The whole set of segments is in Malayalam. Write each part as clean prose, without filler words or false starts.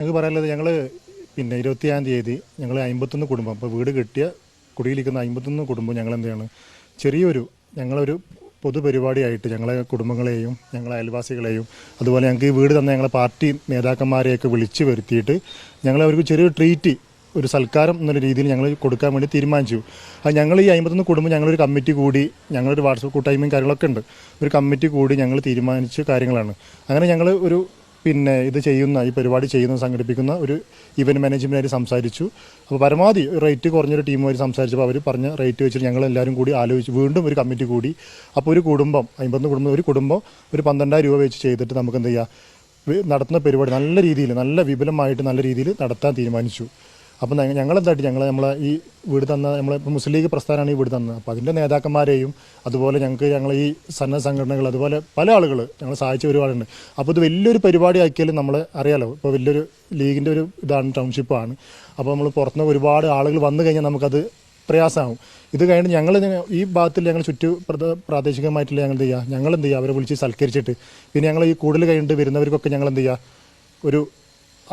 ഞങ്ങൾക്ക് പറയാനുള്ളത് ഞങ്ങൾ 25-ാം തീയതി ഞങ്ങൾ 51 കുടുംബം ഇപ്പോൾ വീട് കിട്ടിയ കുടിയിലിരിക്കുന്ന 51 കുടുംബം ഞങ്ങൾ എന്താണ് ഞങ്ങളൊരു പൊതുപരിപാടിയായിട്ട് ഞങ്ങളെ കുടുംബങ്ങളെയും ഞങ്ങളെ അയൽവാസികളെയും അതുപോലെ ഞങ്ങൾക്ക് ഈ വീട് തന്ന ഞങ്ങളെ പാർട്ടി നേതാക്കന്മാരെയൊക്കെ വിളിച്ചു വരുത്തിയിട്ട് ഞങ്ങളവർക്ക് ചെറിയൊരു ട്രീറ്റ് ഒരു സൽക്കാരം എന്നുള്ള രീതിയിൽ ഞങ്ങൾ കൊടുക്കാൻ വേണ്ടി തീരുമാനിച്ചു. അത് ഞങ്ങൾ ഈ 51 കുടുംബം ഞങ്ങളൊരു കമ്മിറ്റി കൂടി ഞങ്ങളൊരു വാട്സപ്പ് കൂട്ടായ്മയും കാര്യങ്ങളൊക്കെ ഉണ്ട്. ഒരു കമ്മിറ്റി കൂടി ഞങ്ങൾ തീരുമാനിച്ച കാര്യങ്ങളാണ്. അങ്ങനെ ഞങ്ങൾ ഇത് ചെയ്യുന്ന ഈ പരിപാടി സംഘടിപ്പിക്കുന്ന ഒരു ഇവൻറ്റ് മാനേജ്മെൻറ്റായിട്ട് സംസാരിച്ചു. അപ്പോൾ പരമാവധി റേറ്റ് കുറഞ്ഞൊരു ടീമുമായി സംസാരിച്ചപ്പോൾ അവർ പറഞ്ഞ റേറ്റ് വെച്ചിട്ട് ഞങ്ങളെല്ലാവരും കൂടി ആലോചിച്ച് വീണ്ടും ഒരു കമ്മിറ്റി കൂടി. അപ്പോൾ ഒരു കുടുംബം 51 കുടുംബം ഒരു 12,000 രൂപ വെച്ച് ചെയ്തിട്ട് നമുക്ക് എന്ത് ചെയ്യുക നടത്തുന്ന പരിപാടി നല്ല വിപുലമായിട്ട് നല്ല രീതിയിൽ നടത്താൻ തീരുമാനിച്ചു. അപ്പോൾ ഞങ്ങളെന്തായിട്ട് നമ്മളെ ഈ വീട് തന്ന ഇപ്പോൾ മുസ്ലിം ലീഗ് പ്രസ്ഥാനമാണ് ഈ വീട് തന്നത്. അപ്പോൾ അതിൻ്റെ നേതാക്കന്മാരെയും അതുപോലെ ഞങ്ങൾ ഈ സന്നദ്ധ സംഘടനകൾ അതുപോലെ പല ആളുകൾ ഞങ്ങൾ സഹായിച്ച ഒരുപാടുണ്ട്. അപ്പോൾ ഇത് വലിയൊരു പരിപാടി ആക്കിയാലും നമ്മൾ അറിയാലോ, ഇപ്പോൾ വലിയൊരു ലീഗിൻ്റെ ഒരു ഇതാണ്, ടൗൺഷിപ്പാണ്. അപ്പോൾ നമ്മൾ പുറത്തുനിന്ന് ഒരുപാട് ആളുകൾ വന്നു കഴിഞ്ഞാൽ നമുക്കത് പ്രയാസമാകും. ഇത് കഴിഞ്ഞ് ഞങ്ങൾ ഈ ഭാഗത്തിൽ ഞങ്ങൾ പ്രാദേശികമായിട്ടുള്ള ഞങ്ങൾ എന്ത് ചെയ്യുക അവരെ വിളിച്ച് സൽക്കരിച്ചിട്ട് പിന്നെ ഞങ്ങൾ ഈ കൂടുതൽ കഴിഞ്ഞിട്ട് വരുന്നവർക്കൊക്കെ ഞങ്ങൾ എന്ത് ചെയ്യുക ഒരു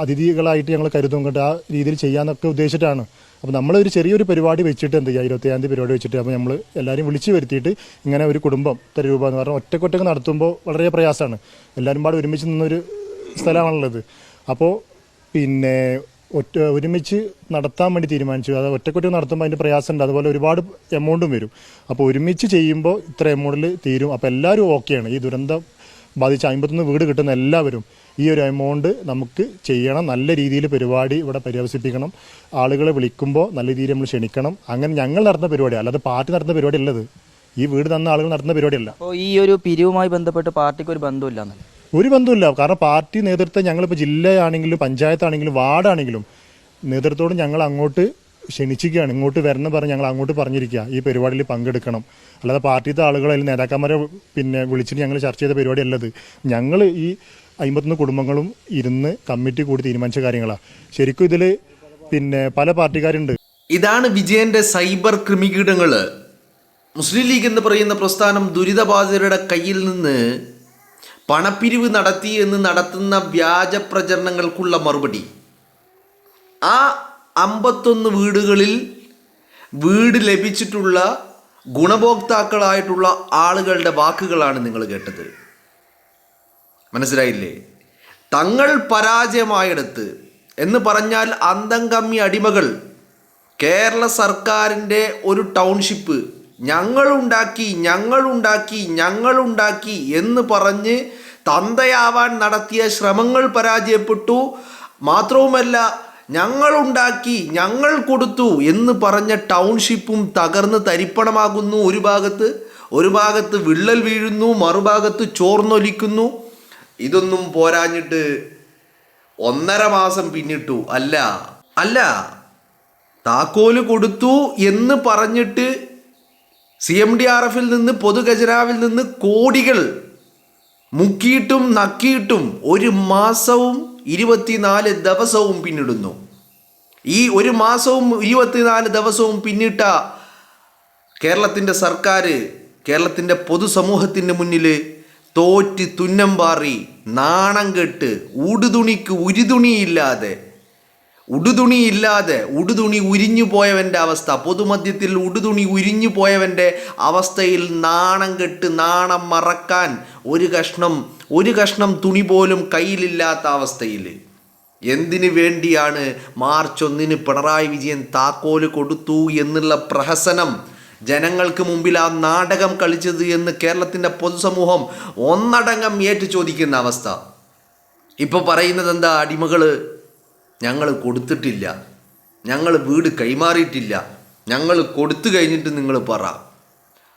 അതിഥികളായിട്ട് ഞങ്ങൾ കരുതും കൊണ്ട് ആ രീതിയിൽ ചെയ്യാമെന്നൊക്കെ ഉദ്ദേശിച്ചിട്ടാണ്. അപ്പോൾ നമ്മളൊരു ചെറിയൊരു പരിപാടി വെച്ചിട്ട് എന്ത് ചെയ്യുക 25-ാം തീയതി പരിപാടി വെച്ചിട്ട് അപ്പോൾ നമ്മൾ എല്ലാവരും വിളിച്ച് വരുത്തിയിട്ട് ഇങ്ങനെ ഒരു കുടുംബം ഇത്ര രൂപ എന്ന് പറഞ്ഞാൽ ഒറ്റക്കൊറ്റക്ക് നടത്തുമ്പോൾ വളരെ പ്രയാസമാണ്. എല്ലാവരും പാടെ ഒരുമിച്ച് നിന്നൊരു സ്ഥലമാണുള്ളത്. അപ്പോൾ ഒരുമിച്ച് നടത്താൻ വേണ്ടി തീരുമാനിച്ചു. അത് ഒറ്റക്കൊറ്റക്ക് നടത്തുമ്പോൾ അതിൻ്റെ പ്രയാസമുണ്ട്, അതുപോലെ ഒരുപാട് എമൗണ്ടും വരും. അപ്പോൾ ഒരുമിച്ച് ചെയ്യുമ്പോൾ ഇത്ര എമൗണ്ടിൽ തീരും. അപ്പോൾ എല്ലാവരും ഓക്കെയാണ്. ഈ ദുരന്തം ബാധിച്ച 51 വീട് കിട്ടുന്ന എല്ലാവരും ഈ ഒരു എമൗണ്ട് നമുക്ക് ചെയ്യണം, നല്ല രീതിയിൽ പരിപാടി ഇവിടെ പര്യവസിപ്പിക്കണം, ആളുകളെ വിളിക്കുമ്പോൾ നല്ല രീതിയിൽ നമ്മൾ ക്ഷണിക്കണം. അങ്ങനെ ഞങ്ങൾ നടത്തുന്ന പരിപാടിയാണ്, അല്ലാതെ പാർട്ടി നടത്തുന്ന പരിപാടി അല്ലത്. ഈ വീട് തന്ന ആളുകൾ നടത്തുന്ന പരിപാടിയല്ല. അപ്പോൾ ഈ ഒരു പിരിവുമായി ബന്ധപ്പെട്ട് പാർട്ടിക്ക് ഒരു ബന്ധമില്ല? ഒരു ബന്ധമില്ല. കാരണം പാർട്ടി നേതൃത്വം ഞങ്ങളിപ്പോൾ ജില്ലയാണെങ്കിലും പഞ്ചായത്താണെങ്കിലും വാർഡാണെങ്കിലും നേതൃത്വത്തോട് ഞങ്ങൾ അങ്ങോട്ട് ക്ഷണിച്ചിരിക്കുകയാണ്. ഇങ്ങോട്ട് വരണം പറഞ്ഞ് ഞങ്ങൾ അങ്ങോട്ട് പറഞ്ഞിരിക്കുക ഈ പരിപാടിയിൽ പങ്കെടുക്കണം. അല്ലാതെ പാർട്ടിയുടെ ആളുകളെ നേതാക്കന്മാരെ വിളിച്ചിട്ട് ഞങ്ങൾ ചർച്ച ചെയ്ത പരിപാടി അല്ലത്. ഞങ്ങൾ ഈ 51 കുടുംബങ്ങളും ഇരുന്ന് കമ്മിറ്റി കൂടി തീരുമാനിച്ച കാര്യങ്ങളാണ്. ശരിക്കും ഇതിൽ പല പാർട്ടിക്കാരുണ്ട്. ഇതാണ് വിജയന്റെ സൈബർ ക്രിമികീടങ്ങൾ. മുസ്ലിം ലീഗ് എന്ന് പറയുന്ന പ്രസ്ഥാനം ദുരിതബാധിതരുടെ കയ്യിൽ നിന്ന് പണപ്പിരിവ് നടത്തി എന്ന് നടത്തുന്ന വ്യാജ പ്രചരണങ്ങൾക്കുള്ള മറുപടി. ആ 51 വീടുകളിൽ വീട് ലഭിച്ചിട്ടുള്ള ഗുണഭോക്താക്കളായിട്ടുള്ള ആളുകളുടെ വാക്കുകളാണ് നിങ്ങൾ കേട്ടത്. മനസ്സിലായില്ലേ? തങ്ങൾ പരാജയമായെടുത്ത് എന്ന് പറഞ്ഞാൽ അന്തം കമ്മി അടിമകൾ കേരള സർക്കാരിൻ്റെ ഒരു ടൗൺഷിപ്പ് ഞങ്ങളുണ്ടാക്കി എന്ന് പറഞ്ഞ് തന്തയാവാൻ നടത്തിയ ശ്രമങ്ങൾ പരാജയപ്പെട്ടു. മാത്രവുമല്ല ഞങ്ങൾ കൊടുത്തു എന്ന് പറഞ്ഞ ടൗൺഷിപ്പും തകർന്ന് തരിപ്പണമാകുന്നു. ഒരു ഭാഗത്ത് വിള്ളൽ വീഴുന്നു, മറുഭാഗത്ത് ചോർന്നൊലിക്കുന്നു. ഇതൊന്നും പോരാഞ്ഞിട്ട് 1.5 മാസം പിന്നിട്ടു. അല്ല താക്കോല് കൊടുത്തു എന്ന് പറഞ്ഞിട്ട് CMDRF നിന്ന് പൊതുഖജനാവിൽ നിന്ന് കോടികൾ മുക്കിയിട്ടും നക്കിയിട്ടും 1 മാസവും 24 ദിവസവും പിന്നിടുന്നു. ഈ 1 മാസവും 24 ദിവസവും പിന്നിട്ട കേരളത്തിൻ്റെ സർക്കാർ കേരളത്തിൻ്റെ പൊതുസമൂഹത്തിൻ്റെ മുന്നിൽ തോറ്റ് തുന്നം പാറി നാണം കെട്ട് ഉടുതുണി ഉരിഞ്ഞു പോയവൻ്റെ അവസ്ഥ, പൊതുമധ്യത്തിൽ ഉടുതുണി ഉരിഞ്ഞു പോയവൻ്റെ അവസ്ഥയിൽ നാണം കെട്ട് നാണം മറക്കാൻ ഒരു കഷ്ണം തുണി പോലും കയ്യിലില്ലാത്ത അവസ്ഥയിൽ എന്തിനു വേണ്ടിയാണ് മാർച്ച് 1 പിണറായി വിജയൻ താക്കോല് കൊടുത്തു എന്നുള്ള പ്രഹസനം ജനങ്ങൾക്ക് മുമ്പിൽ ആ നാടകം കളിച്ചത് എന്ന് കേരളത്തിൻ്റെ പൊതുസമൂഹം ഒന്നടങ്കം ഏറ്റു ചോദിക്കുന്ന അവസ്ഥ. ഇപ്പോൾ പറയുന്നത് എന്താ? അടിമകൾ ഞങ്ങൾ കൊടുത്തിട്ടില്ല, ഞങ്ങൾ വീട് കൈമാറിയിട്ടില്ല, ഞങ്ങൾ കൊടുത്തു കഴിഞ്ഞിട്ട് നിങ്ങൾ പറ.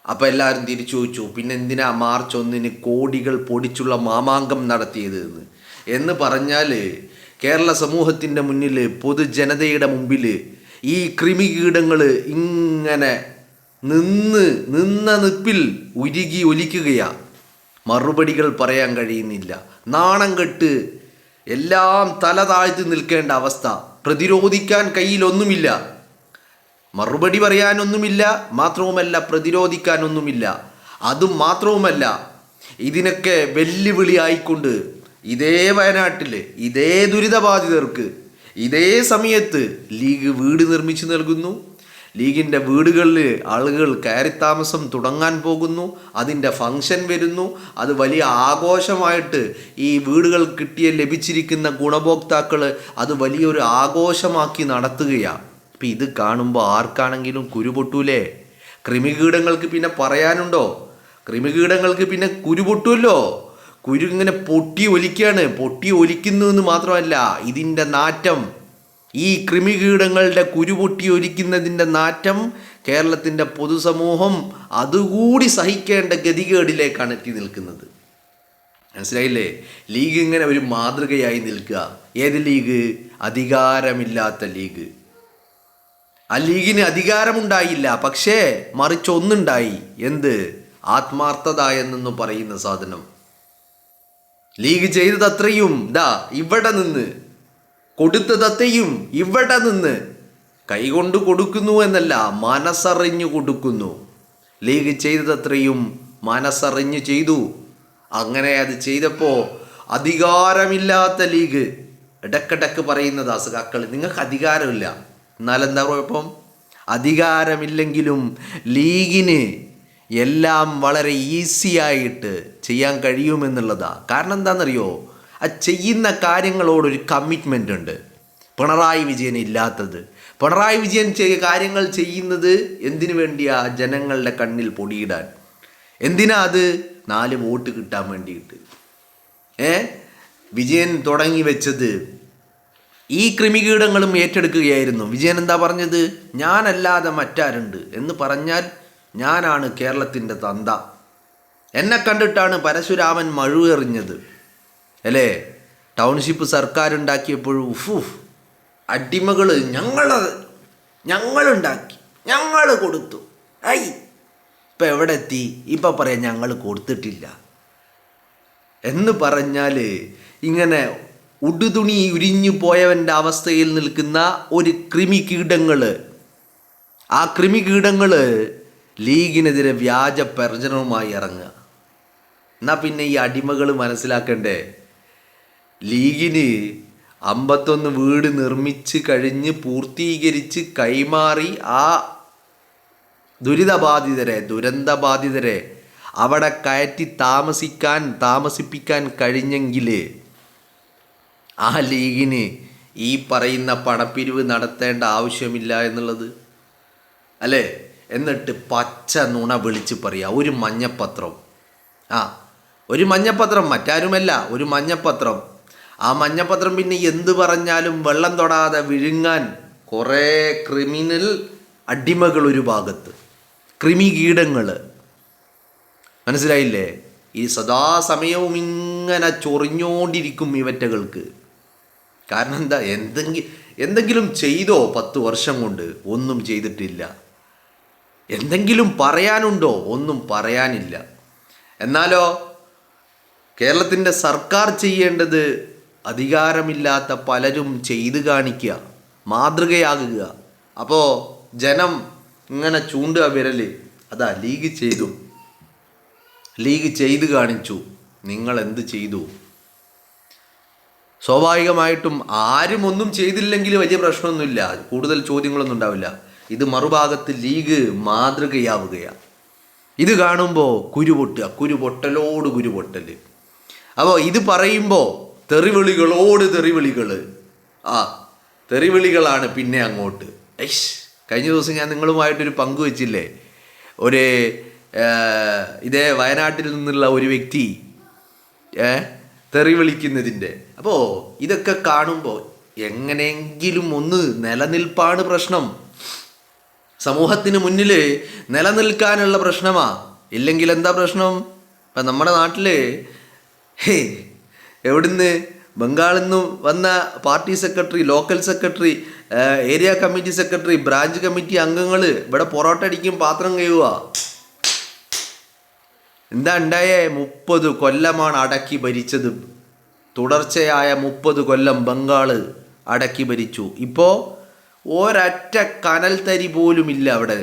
അപ്പോൾ എല്ലാവരും തിരിച്ചു ചോദിച്ചു, പിന്നെ എന്തിനാ മാർച്ച് 1 കോടികൾ പൊടിച്ചുള്ള മാമാങ്കം നടത്തിയത് എന്ന് പറഞ്ഞാൽ കേരള സമൂഹത്തിൻ്റെ മുന്നിൽ പൊതുജനതയുടെ മുമ്പിൽ ഈ കൃമികീടങ്ങൾ ഇങ്ങനെ നിന്ന നിപ്പിൽ ഉരുകി ഒലിക്കുകയാണ്. മറുപടികൾ പറയാൻ കഴിയുന്നില്ല. നാണം കെട്ട് എല്ലാം തല താഴ്ത്തി നിൽക്കേണ്ട അവസ്ഥ. പ്രതിരോധിക്കാൻ കയ്യിലൊന്നുമില്ല, മറുപടി പറയാനൊന്നുമില്ല, മാത്രവുമല്ല പ്രതിരോധിക്കാനൊന്നുമില്ല. അതും മാത്രവുമല്ല, ഇതിനൊക്കെ വെല്ലുവിളി ആയിക്കൊണ്ട് ഇതേ വയനാട്ടിൽ ഇതേ ദുരിതബാധിതർക്ക് ഇതേ സമയത്ത് ലീഗ് വീട് നിർമ്മിച്ചു നൽകുന്നു. ലീഗിൻ്റെ വീടുകളിൽ ആളുകൾ കയറി താമസം തുടങ്ങാൻ പോകുന്നു. അതിൻ്റെ ഫങ്ഷൻ വരുന്നു. അത് വലിയ ആഘോഷമായിട്ട് ഈ വീടുകൾ ലഭിച്ചിരിക്കുന്ന ഗുണഭോക്താക്കൾ അത് വലിയൊരു ആഘോഷമാക്കി നടത്തുകയാണ്. അപ്പം ഇത് കാണുമ്പോൾ ആർക്കാണെങ്കിലും കുരുപൊട്ടൂലേ? കൃമികീടങ്ങൾക്ക് പിന്നെ പറയാനുണ്ടോ? കൃമികീടങ്ങൾക്ക് പിന്നെ കുരുപൊട്ടുമല്ലോ. കുരു ഇങ്ങനെ പൊട്ടി ഒലിക്കുകയാണ്. പൊട്ടി ഒലിക്കുന്നു എന്ന് മാത്രമല്ല, ഇതിൻ്റെ നാറ്റം, ഈ കൃമികീടങ്ങളുടെ കുരുപൊട്ടി ഒലിക്കുന്നതിൻ്റെ നാറ്റം കേരളത്തിൻ്റെ പൊതുസമൂഹം അതുകൂടി സഹിക്കേണ്ട ഗതികേടിലേക്കാണ് എത്തി നിൽക്കുന്നത്. മനസ്സിലായില്ലേ? ലീഗ് ഇങ്ങനെ ഒരു മാതൃകയായി നിൽക്കുക. ഏത് ലീഗ്? അധികാരമില്ലാത്ത ലീഗ്. ആ ലീഗിന് അധികാരമുണ്ടായില്ല, പക്ഷേ മറിച്ച് ഒന്നുണ്ടായി. എന്ത്? ആത്മാർത്ഥത എന്നു പറയുന്ന സാധനം. ലീഗ് ചെയ്തതത്രയും ഇവിടെ നിന്ന്, കൊടുത്തതത്രയും ഇവിടെ നിന്ന് കൈകൊണ്ട് കൊടുക്കുന്നു എന്നല്ല, മനസ്സറിഞ്ഞു കൊടുക്കുന്നു. ലീഗ് ചെയ്തതത്രയും മനസ്സറിഞ്ഞു ചെയ്തു. അങ്ങനെ അത് ചെയ്തപ്പോൾ അധികാരമില്ലാത്ത ലീഗ് ഇടക്കിടക്ക് പറയുന്നത് അസുഖാക്കൾ നിങ്ങൾക്ക് അധികാരമില്ല. എന്നാലെന്താ കുഴപ്പം? അധികാരമില്ലെങ്കിലും ലീഗിന് എല്ലാം വളരെ ഈസിയായിട്ട് ചെയ്യാൻ കഴിയുമെന്നുള്ളതാണ്. കാരണം എന്താണെന്നറിയോ? ആ ചെയ്യുന്ന കാര്യങ്ങളോടൊരു കമ്മിറ്റ്മെൻ്റ് ഉണ്ട്. പിണറായി വിജയൻ ഇല്ലാത്തത്. പിണറായി വിജയൻ കാര്യങ്ങൾ ചെയ്യുന്നത് എന്തിനു വേണ്ടിയാ? ജനങ്ങളുടെ കണ്ണിൽ പൊടിയിടാൻ. എന്തിനാ അത്? 4 വോട്ട് കിട്ടാൻ വേണ്ടിയിട്ട്. വിജയൻ തുടങ്ങി വെച്ചത് ഈ കൃമികീടങ്ങളും ഏറ്റെടുക്കുകയായിരുന്നു. വിജയൻ എന്താ പറഞ്ഞത്? ഞാനല്ലാതെ മറ്റാരുണ്ട് എന്ന് പറഞ്ഞാൽ ഞാനാണ് കേരളത്തിൻ്റെ തന്ത. എന്നെ കണ്ടിട്ടാണ് പരശുരാമൻ മഴുവെറിഞ്ഞത് അല്ലേ? ടൗൺഷിപ്പ് സർക്കാർ ഉണ്ടാക്കിയപ്പോഴും അടിമകൾ ഞങ്ങളുണ്ടാക്കി, ഞങ്ങൾ കൊടുത്തു. ഇപ്പം എവിടെ എത്തി? ഇപ്പം പറയാം ഞങ്ങൾ കൊടുത്തിട്ടില്ല എന്ന് പറഞ്ഞാൽ ഇങ്ങനെ ഉടുതുണി ഉരിഞ്ഞു പോയവൻ്റെ അവസ്ഥയിൽ നിൽക്കുന്ന ഒരു കൃമികീടങ്ങൾ, ആ കൃമികീടങ്ങൾ ലീഗിനെതിരെ വ്യാജ പ്രചരണവുമായി ഇറങ്ങുക. എന്നാൽ പിന്നെ ഈ അടിമകൾ മനസ്സിലാക്കണ്ടേ? ലീഗിന് 51 വീട് നിർമ്മിച്ച് കഴിഞ്ഞ് പൂർത്തീകരിച്ച് കൈമാറി ആ ദുരന്തബാധിതരെ അവിടെ കയറ്റി താമസിപ്പിക്കാൻ കഴിഞ്ഞെങ്കിൽ ആ ലീഗിന് ഈ പറയുന്ന പണപ്പിരിവ് നടത്തേണ്ട ആവശ്യമില്ല എന്നുള്ളത് അല്ലേ? എന്നിട്ട് പച്ച നുണ വിളിച്ച് പറയുക. ഒരു മഞ്ഞപ്പത്രം, ഒരു മഞ്ഞപ്പത്രം, മറ്റാരുമല്ല, ഒരു മഞ്ഞപ്പത്രം. ആ മഞ്ഞപ്പത്രം പിന്നെ എന്ത് പറഞ്ഞാലും വെള്ളം തൊടാതെ വിഴുങ്ങാൻ കുറേ ക്രിമിനൽ അടിമകൾ ഒരു ഭാഗത്ത്, കൃമികീടങ്ങൾ. മനസ്സിലായില്ലേ? ഈ സദാസമയവും ഇങ്ങനെ ചൊറിഞ്ഞോണ്ടിരിക്കും ഇവറ്റകൾക്ക്. കാരണം എന്താ? എന്തെങ്കിലും ചെയ്തോ? 10 വർഷം കൊണ്ട് ഒന്നും ചെയ്തിട്ടില്ല. എന്തെങ്കിലും പറയാനുണ്ടോ? ഒന്നും പറയാനില്ല. എന്നാലോ കേരളത്തിൻ്റെ സർക്കാർ ചെയ്യേണ്ടത് അധികാരമില്ലാത്ത പലരും ചെയ്തു കാണിക്കുക, മാതൃകയാകുക. അപ്പോൾ ജനം ഇങ്ങനെ ചൂണ്ടുക വിരൽ, അതാ ലീഗ് ചെയ്തു, ലീഗ് ചെയ്തു കാണിച്ചു, നിങ്ങൾ എന്ത് ചെയ്തു? സ്വാഭാവികമായിട്ടും ആരും ഒന്നും ചെയ്തില്ലെങ്കിൽ വലിയ പ്രശ്നമൊന്നുമില്ല, കൂടുതൽ ചോദ്യങ്ങളൊന്നും ഉണ്ടാവില്ല. ഇത് മറുഭാഗത്ത് ലീഗ് മാതൃകയാവുകയാണ്. ഇത് കാണുമ്പോൾ കുരുപൊട്ടലോട് കുരുപൊട്ടൽ. അപ്പോൾ ഇത് പറയുമ്പോൾ തെറിവിളികളോട് തെറിവിളികൾ, തെറിവിളികളാണ് പിന്നെ അങ്ങോട്ട്. കഴിഞ്ഞ ദിവസം ഞാൻ നിങ്ങളുമായിട്ടൊരു പങ്കുവെച്ചില്ലേ, ഒരു ഇതേ വയനാട്ടിൽ നിന്നുള്ള ഒരു വ്യക്തി തെറി വിളിക്കുന്നതിൻ്റെ. അപ്പോൾ ഇതൊക്കെ കാണുമ്പോൾ എങ്ങനെയെങ്കിലും ഒന്ന് നിലനിൽപ്പാണ് പ്രശ്നം, സമൂഹത്തിന് മുന്നിൽ നിലനിൽക്കാനുള്ള പ്രശ്നമാണ്. ഇല്ലെങ്കിൽ എന്താ പ്രശ്നം? ഇപ്പം നമ്മുടെ നാട്ടിൽ എവിടുന്ന് ബംഗാളിൽ നിന്ന് വന്ന party secretary, local secretary, area committee secretary, branch committee അംഗങ്ങൾ ഇവിടെ പൊറോട്ട അടിക്കും, പാത്രം കഴുകുക. എന്താ ഉണ്ടായേ? 30 കൊല്ലമാണ് അടക്കി ഭരിച്ചത്. തുടർച്ചയായ 30 കൊല്ലം ബംഗാൾ അടക്കി ഭരിച്ചു. ഇപ്പോൾ ഒരൊറ്റ കനൽ തരി പോലും ഇല്ല അവിടെ.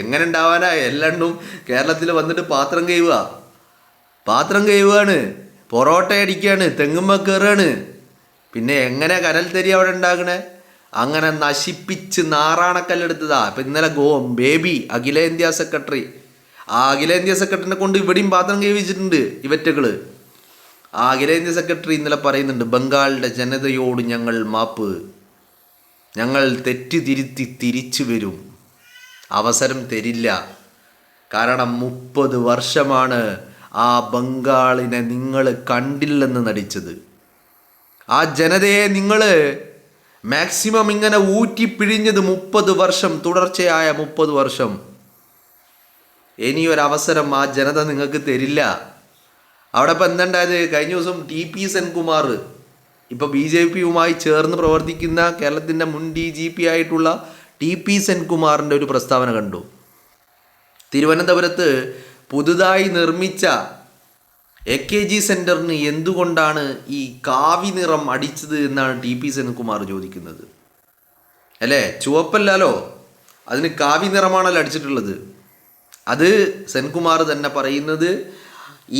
എങ്ങനെ ഉണ്ടാവാനാ? എല്ലാണ്ടും കേരളത്തിൽ വന്നിട്ട് പാത്രം കഴുകുകയാണ്. പൊറോട്ട അടിക്കുകയാണ്, തെങ്ങുമ്മ കയറുകയാണ്. പിന്നെ എങ്ങനെ കനൽത്തരി അവിടെ ഉണ്ടാകണേ? അങ്ങനെ നശിപ്പിച്ച് നാറാണക്കല്ലെടുത്തതാ. ഇപ്പം ഇന്നലെ ബേബി അഖിലേന്ത്യാ സെക്രട്ടറി, ആ അഖിലേന്ത്യാ സെക്രട്ടറിനെ കൊണ്ട് ഇവിടെയും പാത്രം കേൾപ്പിച്ചിട്ടുണ്ട് ഇവറ്റകൾ. ആ അഖിലേന്ത്യാ സെക്രട്ടറി ഇന്നലെ പറയുന്നുണ്ട്, ബംഗാളിൻ്റെ ജനതയോട് ഞങ്ങൾ മാപ്പ്, ഞങ്ങൾ തെറ്റ് തിരുത്തി തിരിച്ചു വരും, അവസരം തരില്ല. കാരണം 30 വർഷമാണ് ആ ബംഗാളിനെ നിങ്ങൾ കണ്ടില്ലെന്ന് നടിച്ചത്. ആ ജനതയെ നിങ്ങൾ മാക്സിമം ഇങ്ങനെ ഊറ്റിപ്പിഴിഞ്ഞത് 30 വർഷം, തുടർച്ചയായ 30 വർഷം. ഇനിയൊരവസരം ആ ജനത നിങ്ങൾക്ക് തരില്ല. അവിടെ ഇപ്പം എന്തുണ്ടായത്? കഴിഞ്ഞ ദിവസം TP സെൻകുമാർ, ഇപ്പോൾ BJPയുമായി ചേർന്ന് പ്രവർത്തിക്കുന്ന കേരളത്തിൻ്റെ മുൻ DGP ആയിട്ടുള്ള TP സെൻകുമാറിൻ്റെ ഒരു പ്രസ്താവന കണ്ടു. തിരുവനന്തപുരത്ത് പുതുതായി നിർമ്മിച്ച AKG സെൻറ്ററിന് എന്തുകൊണ്ടാണ് ഈ കാവി നിറം അടിച്ചത് എന്നാണ് TP സെൻകുമാർ ചോദിക്കുന്നത്. അല്ലേ, ചുവപ്പല്ലാലോ, അതിന് കാവി നിറമാണല്ലോ അടിച്ചിട്ടുള്ളത്. അത് സെൻകുമാർ തന്നെ പറയുന്നത്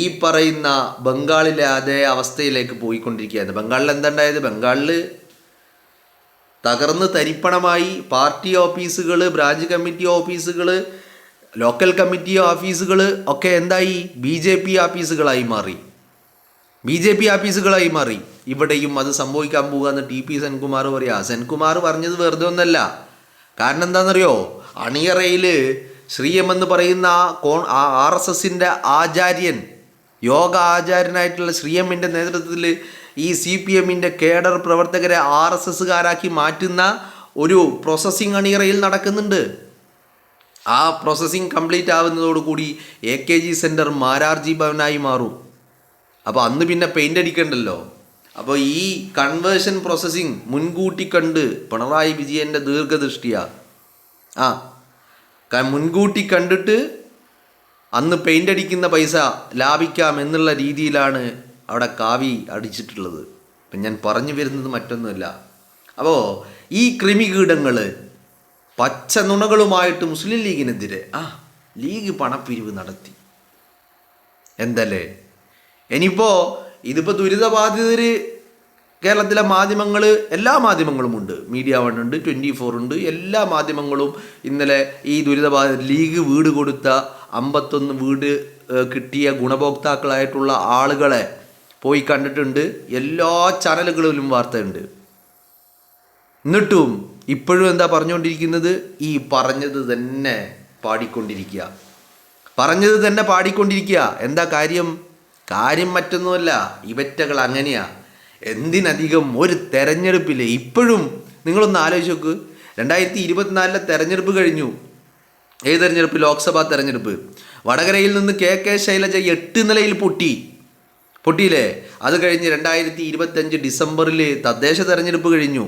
ഈ പറയുന്ന ബംഗാളിലെ അതേ അവസ്ഥയിലേക്ക് പോയിക്കൊണ്ടിരിക്കുകയാണ്. ബംഗാളിൽ എന്തുണ്ടായത്? ബംഗാളിൽ തകർന്ന് തരിപ്പണമായി പാർട്ടി ഓഫീസുകൾ, ബ്രാഞ്ച് കമ്മിറ്റി ഓഫീസുകൾ, ലോക്കൽ കമ്മിറ്റി ഓഫീസുകൾ ഒക്കെ എന്തായി? BJP ഓഫീസുകളായി മാറി, BJP ഓഫീസുകളായി മാറി. ഇവിടെയും അത് സംഭവിക്കാൻ പോകുകയെന്ന് TP സെൻകുമാർ പറയുക. സെൻകുമാർ പറഞ്ഞത് വെറുതെ ഒന്നല്ല. കാരണം എന്താണെന്നറിയോ? അണിയറയിൽ ശ്രീഎം എന്ന് പറയുന്ന RSSൻ്റെ ആചാര്യൻ, യോഗ ആചാര്യനായിട്ടുള്ള ശ്രീഎമ്മിൻ്റെ നേതൃത്വത്തിൽ ഈ CPMൻ്റെ കേഡർ പ്രവർത്തകരെ RSSകാരാക്കി മാറ്റുന്ന ഒരു പ്രോസസ്സിങ് അണിയറയിൽ നടക്കുന്നുണ്ട്. ആ പ്രോസസ്സിങ് കംപ്ലീറ്റ് ആവുന്നതോടുകൂടി AKG സെൻറ്റർ മാരാർജി ഭവനായി മാറും. അപ്പോൾ അന്ന് പിന്നെ പെയിൻ്റ് അടിക്കണ്ടല്ലോ. അപ്പോൾ ഈ കൺവേർഷൻ പ്രോസസ്സിങ് മുൻകൂട്ടി കണ്ട് പിണറായി വിജയൻ്റെ ദീർഘദൃഷ്ടിയ മുൻകൂട്ടി കണ്ടിട്ട് അന്ന് പെയിൻ്റ് അടിക്കുന്ന പൈസ ലാഭിക്കാം എന്നുള്ള രീതിയിലാണ് അവിടെ കാവി അടിച്ചിട്ടുള്ളത്. അപ്പം ഞാൻ പറഞ്ഞു വരുന്നത് മറ്റൊന്നുമില്ല. അപ്പോൾ ഈ കൃമികീടങ്ങൾ പച്ച നുണകളുമായിട്ട് മുസ്ലിം ലീഗിനെതിരെ ലീഗ് പണപ്പിരിവ് നടത്തി. എന്തല്ലേ ഇനിയിപ്പോൾ ഇതിപ്പോൾ ദുരിതബാധിതർ കേരളത്തിലെ മാധ്യമങ്ങൾ, എല്ലാ മാധ്യമങ്ങളും ഉണ്ട്, മീഡിയ 1 ഉണ്ട്, 24 ഉണ്ട്, എല്ലാ മാധ്യമങ്ങളും ഇന്നലെ ഈ ദുരിതബാധിത ലീഗ് വീട് കൊടുത്ത 51 വീട് കിട്ടിയ ഗുണഭോക്താക്കളായിട്ടുള്ള ആളുകളെ പോയി കണ്ടിട്ടുണ്ട്. എല്ലാ ചാനലുകളിലും വാർത്തയുണ്ട്. എന്നിട്ടും ഇപ്പോഴും എന്താ പറഞ്ഞുകൊണ്ടിരിക്കുന്നത്? ഈ പറഞ്ഞത് തന്നെ പാടിക്കൊണ്ടിരിക്കുക. എന്താ കാര്യം? കാര്യം മറ്റൊന്നുമല്ല, ഇവറ്റകൾ അങ്ങനെയാ. എന്തിനധികം ഒരു തെരഞ്ഞെടുപ്പിൽ ഇപ്പോഴും നിങ്ങളൊന്ന് ആലോചിച്ച് നോക്ക്. 2024 തെരഞ്ഞെടുപ്പ് കഴിഞ്ഞു. ഏത് തെരഞ്ഞെടുപ്പ്? ലോക്സഭാ തെരഞ്ഞെടുപ്പ്. വടകരയിൽ നിന്ന് KK ശൈലജ 8 നിലയിൽ പൊട്ടിയില്ലേ? അത് കഴിഞ്ഞ് 2025 ഡിസംബറിൽ തദ്ദേശ തെരഞ്ഞെടുപ്പ് കഴിഞ്ഞു.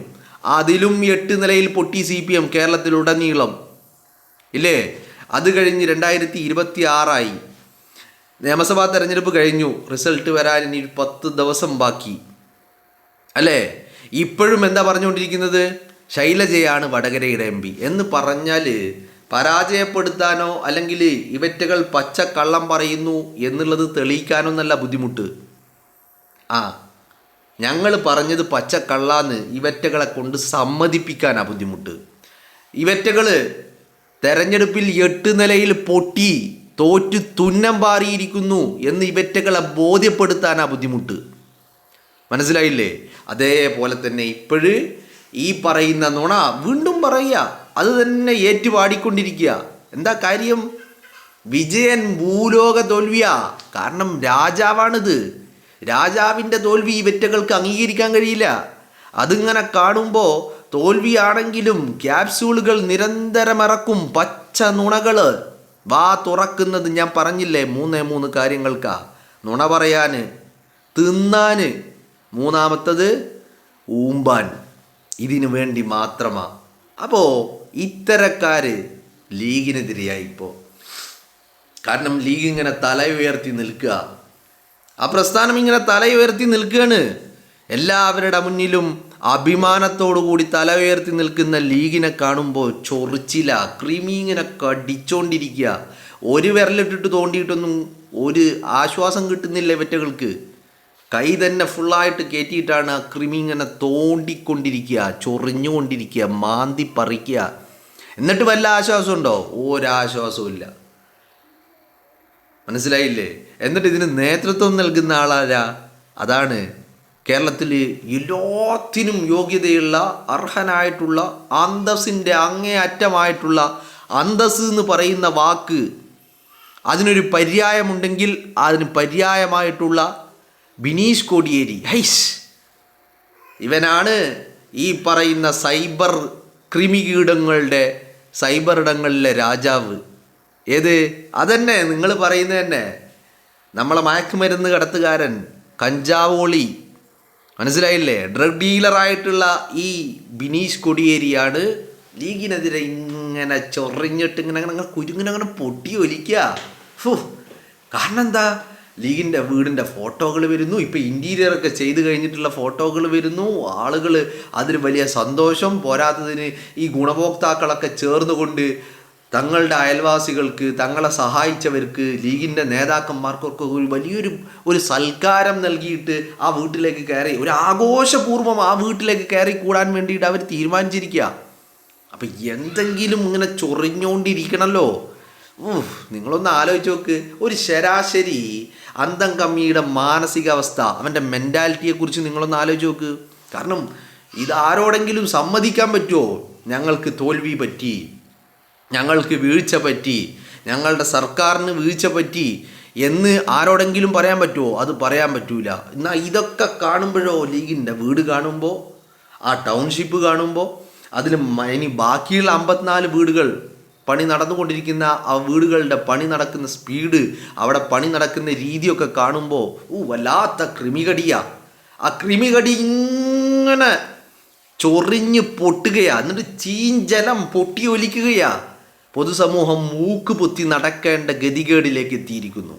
അതിലും 8 നിലയിൽ പൊട്ടി CPM കേരളത്തിലുടനീളം ഇല്ലേ? അത് കഴിഞ്ഞ് 2026 നിയമസഭാ തെരഞ്ഞെടുപ്പ് കഴിഞ്ഞു. റിസൾട്ട് വരാൻ ഇനി 10 ദിവസം ബാക്കി അല്ലേ? ഇപ്പോഴും എന്താ പറഞ്ഞുകൊണ്ടിരിക്കുന്നത്? ശൈലജയാണ് വടകരയുടെ MP എന്ന് പറഞ്ഞാൽ പരാജയപ്പെടുത്താനോ അല്ലെങ്കിൽ ഇവറ്റകൾ പച്ചക്കള്ളം പറയുന്നു എന്നുള്ളത് തെളിയിക്കാനൊന്നല്ല ബുദ്ധിമുട്ട്. ഞങ്ങൾ പറഞ്ഞത് പച്ചക്കള്ളാന്ന് ഇവറ്റകളെ കൊണ്ട് സമ്മതിപ്പിക്കാനാണ് ബുദ്ധിമുട്ട്. ഇവറ്റകൾ തെരഞ്ഞെടുപ്പിൽ 8 നിലയിൽ പൊട്ടി തോറ്റു തുന്നം പാറിയിരിക്കുന്നു എന്ന് ഇവറ്റകളെ ബോധ്യപ്പെടുത്താനാണ് ബുദ്ധിമുട്ട്. മനസ്സിലായില്ലേ? അതേപോലെ തന്നെ ഇപ്പോഴ് ഈ പറയുന്ന നുണ വീണ്ടും പറയുക, അത് തന്നെ ഏറ്റുപാടിക്കൊണ്ടിരിക്കുക. എന്താ കാര്യം? വിജയൻ ഭൂലോക തോൽവിയാ. കാരണം രാജാവാണിത്. രാജാവിൻ്റെ തോൽവി ഇവറ്റകൾക്ക് അംഗീകരിക്കാൻ കഴിയില്ല. അതിങ്ങനെ കാണുമ്പോൾ തോൽവിയാണെങ്കിലും ക്യാപ്സ്യൂളുകൾ നിരന്തരം ഇറക്കും. പച്ച നുണകൾ വാ തുറക്കുന്നത് ഞാൻ പറഞ്ഞില്ലേ 3 കാര്യങ്ങൾക്കാ. നുണ പറയാൻ, തിന്നാൻ, മൂന്നാമത്തത് ഊമ്പാൻ. ഇതിനു വേണ്ടി മാത്രമാ. അപ്പോൾ ഇത്തരക്കാർ ലീഗിനെതിരെയായിപ്പോൾ. കാരണം ലീഗ് ഇങ്ങനെ തല ഉയർത്തി നിൽക്കുക, ആ പ്രസ്ഥാനം ഇങ്ങനെ തല ഉയർത്തി നിൽക്കുകയാണ്. എല്ലാവരുടെ മുന്നിലും അഭിമാനത്തോടു കൂടി തല ഉയർത്തി നിൽക്കുന്ന ലീഗിനെ കാണുമ്പോൾ ചൊറിച്ചില, ക്രിമി ഇങ്ങനെ കടിച്ചോണ്ടിരിക്കുക. ഒരു വിരലിട്ടിട്ട് തോണ്ടിയിട്ടൊന്നും ഒരു ആശ്വാസം കിട്ടുന്നില്ല ഇവറ്റകൾക്ക്. കൈ തന്നെ ഫുള്ളായിട്ട് കയറ്റിയിട്ടാണ് ആ കൃമി ഇങ്ങനെ തോണ്ടിക്കൊണ്ടിരിക്കുക, ചൊറിഞ്ഞുകൊണ്ടിരിക്കുക, മാന്തി പറിക്കുക. എന്നിട്ട് വല്ല ആശ്വാസമുണ്ടോ? ഒരാശ്വാസവും ഇല്ല. മനസ്സിലായില്ലേ? എന്നിട്ട് ഇതിന് നേതൃത്വം നൽകുന്ന ആളാരാ? അതാണ് കേരളത്തിൽ എല്ലാത്തിനും യോഗ്യതയുള്ള, അർഹനായിട്ടുള്ള, അന്തസ്സിൻ്റെ അങ്ങേയറ്റമായിട്ടുള്ള, അന്തസ് എന്ന് പറയുന്ന വാക്ക് അതിനൊരു പര്യായമുണ്ടെങ്കിൽ അതിന് പര്യായമായിട്ടുള്ള ബിനീഷ് കോടിയേരി. ഹൈസ്, ഇവനാണ് ഈ പറയുന്ന സൈബർ കൃമികീടങ്ങളുടെ, സൈബർ ഇടങ്ങളിലെ രാജാവ്. ഏത്? അതന്നെ നിങ്ങൾ പറയുന്നത് തന്നെ. നമ്മളെ മയക്കുമരുന്ന് കടത്തുകാരൻ, കഞ്ചാവോളി, മനസ്സിലായില്ലേ? ഡ്രഗ് ഡീലറായിട്ടുള്ള ഈ ബിനീഷ് കൊടിയേരിയാണ് ലീഗിനെതിരെ ഇങ്ങനെ ചൊറിഞ്ഞിട്ട് ഇങ്ങനെ കുരുങ്ങിനങ്ങനെ പൊട്ടി ഒലിക്കുക. കാരണം എന്താ? ലീഗിൻ്റെ വീടിൻ്റെ ഫോട്ടോകൾ വരുന്നു, ഇപ്പം ഇൻറ്റീരിയറൊക്കെ ചെയ്ത് കഴിഞ്ഞിട്ടുള്ള ഫോട്ടോകൾ വരുന്നു. ആളുകൾ അതിന് വലിയ സന്തോഷം. പോരാത്തതിന് ഈ ഗുണഭോക്താക്കളൊക്കെ ചേർന്നുകൊണ്ട് തങ്ങളുടെ അയൽവാസികൾക്ക്, തങ്ങളെ സഹായിച്ചവർക്ക്, ലീഗിൻ്റെ നേതാക്കന്മാർക്കൊക്കെ വലിയൊരു സൽക്കാരം നൽകിയിട്ട് ആ വീട്ടിലേക്ക് കയറി, ഒരു ആഘോഷപൂർവ്വം ആ വീട്ടിലേക്ക് കയറി കൂടാൻ വേണ്ടിയിട്ട് അവർ തീരുമാനിച്ചിരിക്കുക. അപ്പം എന്തെങ്കിലും ഇങ്ങനെ ചൊറിഞ്ഞുകൊണ്ടിരിക്കണമല്ലോ. നിങ്ങളൊന്ന് ആലോചിച്ച് നോക്ക്. ഒരു ശരാശരി അന്തം കമ്മിയുടെ മാനസികാവസ്ഥ, അവൻ്റെ മെൻറ്റാലിറ്റിയെക്കുറിച്ച് നിങ്ങളൊന്ന് ആലോചിച്ച് നോക്ക്. കാരണം ഇത് ആരോടെങ്കിലും സമ്മതിക്കാൻ പറ്റുമോ? ഞങ്ങൾക്ക് തോൽവി പറ്റി, ഞങ്ങൾക്ക് വീഴ്ച പറ്റി, ഞങ്ങളുടെ സർക്കാരിന് വീഴ്ച പറ്റി എന്ന് ആരോടെങ്കിലും പറയാൻ പറ്റുമോ? അത് പറയാൻ പറ്റൂല. എന്നാൽ ഇതൊക്കെ കാണുമ്പോഴോ, ലീഗിൻ്റെ വീട് കാണുമ്പോൾ, ആ ടൗൺഷിപ്പ് കാണുമ്പോൾ, അതിൽ ഇനി ബാക്കിയുള്ള 54 വീടുകൾ പണി നടന്നുകൊണ്ടിരിക്കുന്ന ആ വീടുകളുടെ പണി നടക്കുന്ന സ്പീഡ്, അവിടെ പണി നടക്കുന്ന രീതിയൊക്കെ കാണുമ്പോൾ വല്ലാത്ത കൃമികടിയാ. ആ കൃമികടി ഇങ്ങനെ ചൊറിഞ്ഞ് പൊട്ടുകയാ, എന്നിട്ട് ചീഞ്ചലം പൊട്ടി ഒലിക്കുകയാ. പൊതുസമൂഹം മൂക്ക് പൊത്തി നടക്കേണ്ട ഗതികേടിലേക്ക് എത്തിയിരിക്കുന്നു.